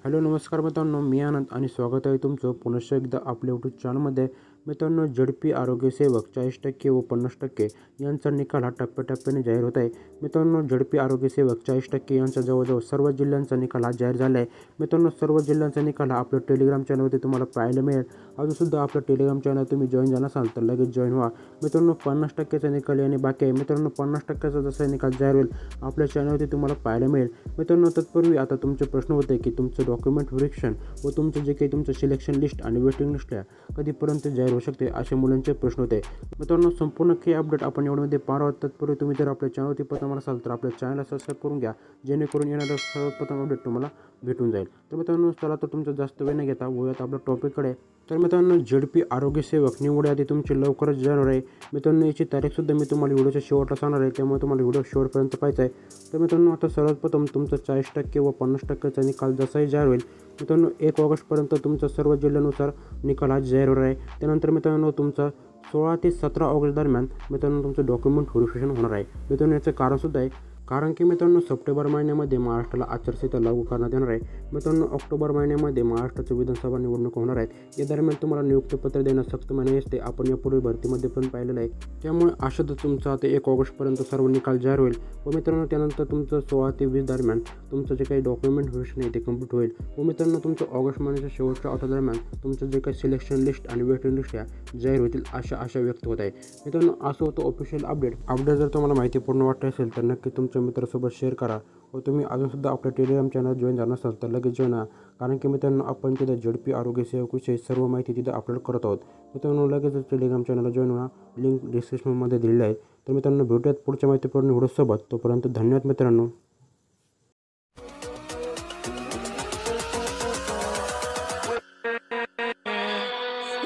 Hello नमस्कार मित्रांनो, मी आनंद आणि स्वागत आहे तुमचं पुनश्च एकदा आपल्या यूट्यूब चॅनलमध्ये. मित्रांनो, झडपी आरोग्य सेवक 40% व 50% यांचा निकाल हा टप्प्याटप्प्याने जाहीर होत आहे. मित्रांनो, झडपी आरोग्य सेवक 40% यांचा जवळजवळ सर्व जिल्ह्यांचा निकाल हा जाहीर झाला आहे. मित्रांनो, सर्व जिल्ह्यांचा निकाल हा आपल्या टेलिग्राम चॅनलवरती तुम्हाला पाहायला मिळेल. अजूनसुद्धा आपलं टेलिग्राम चॅनल तुम्ही जॉईन झाला असाल तर लगेच जॉईन व्हा. मित्रांनो, 50%चा निकाल याने बाकी आहे. मित्रांनो, 50%चा जसा निकाल जाहीर होईल आपल्या चॅनलवरती तुम्हाला पाहायला मिळेल. मित्रांनो, तत्पूर्वी आता तुमचे प्रश्न होते की तुमचं डॉक्युमेंट व्हेरिफिकेशन व तुमचं जे काही तुमचं सिलेक्शन लिस्ट आणि वेटिंग लिस्ट आहे कधीपर्यंत जाहीर होऊ शकते, असे मुलांचे प्रश्न होते. मित्रांनो, संपूर्ण काही अपडेट आपण एवढ्यामध्ये पाहणार आहोत. तत्पूर्वी तुम्ही जर आपल्या चॅनलवरती प्रथम असाल तर आपल्या चॅनलला सबस्क्राईब करून घ्या, जेणेकरून येणारं सर्वप्रथम अपडेट तुम्हाला भेटून जाईल. तर मित्रांनो, चला तर तुमचा जास्त वेळ न घेता वळूयात आपल्या टॉपिककडे. तर मित्रांनो, झडपी आरोग्य सेवक निवड यादी तुमची लवकरच जाहीर होणार आहे. मित्रांनो, याची तारीखसुद्धा मी तुम्हाला व्हिडिओच्या शेवटला सांगणार आहे, त्यामुळे तुम्हाला व्हिडिओ शेवटपर्यंत पाहायचा आहे. तर मित्रांनो, आता सर्वप्रथम तुमचा 40% व 50%चा निकाल जसाही जाहीर होईल मित्रांनो 1 ऑगस्टपर्यंत तुमचा सर्व जिल्ह्यानुसार निकाल हा जाहीर होणार आहे. त्यानंतर मित्रांनो, तुमचा 16 ते 17 ऑगस्ट दरम्यान मित्रांनो तुमचं डॉक्युमेंट व्हेरिफिकेशन होणार आहे. मित्रांनो, याचं कारणसुद्धा आहे, कारण की मित्रांनो सप्टेंबर महिन्यामध्ये महाराष्ट्राला आचारसंहिता लागू करण्यात येणार आहे. मित्रांनो, ऑक्टोबर महिन्यामध्ये महाराष्ट्राचं विधानसभा निवडणूक होणार आहेत. या दरम्यान तुम्हाला नियुक्तीपत्र देणं सक्त मनाई असते. आपण यापूर्वी भरतीमध्ये पण पाहिलेलं आहे. त्यामुळे अशातच तुमचं आता 1 ऑगस्टपर्यंत सर्व निकाल जाहीर होईल. व मित्रांनो, त्यानंतर तुमचं 16 ते 20 दरम्यान तुमचं जे काही डॉक्युमेंट व्हेरिफिकेशन आहे ते कंप्लीट होईल. व मित्रांनो, तुमचं ऑगस्ट महिन्याच्या शेवटच्या आठवड्यादरम्यान तुमचं जे काही सिलेक्शन लिस्ट आणि वेटिंग लिस्ट आहे जाहीर होतील, आशा व्यक्त होत आहे. मित्रांनो, असं होतं ऑफिशियल अपडेट जर तुम्हाला माहितीपूर्ण वाटत असेल तर नक्की तुमच्या मित्रासोबत शेअर करा. व तुम्ही अजूनसुद्धा आपल्या टेलिग्राम चॅनल जॉईन झाला नसाल तर लगेच जॉईन व्हा, कारण की मित्रांनो आपण तिथे झडपी आरोग्य सेवकविषयी सर्व माहिती तिथे अपलोड करत आहोत. मित्रांनो, लगेचच टेलिग्राम चॅनलला जॉईन व्हा, लिंक डिस्क्रिप्शनमध्ये दिलेली आहे. तर मित्रांनो, भेटूयात पुढच्या माहितीपूर्ण व्हिडिओसोबत. तोपर्यंत धन्यवाद मित्रांनो.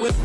With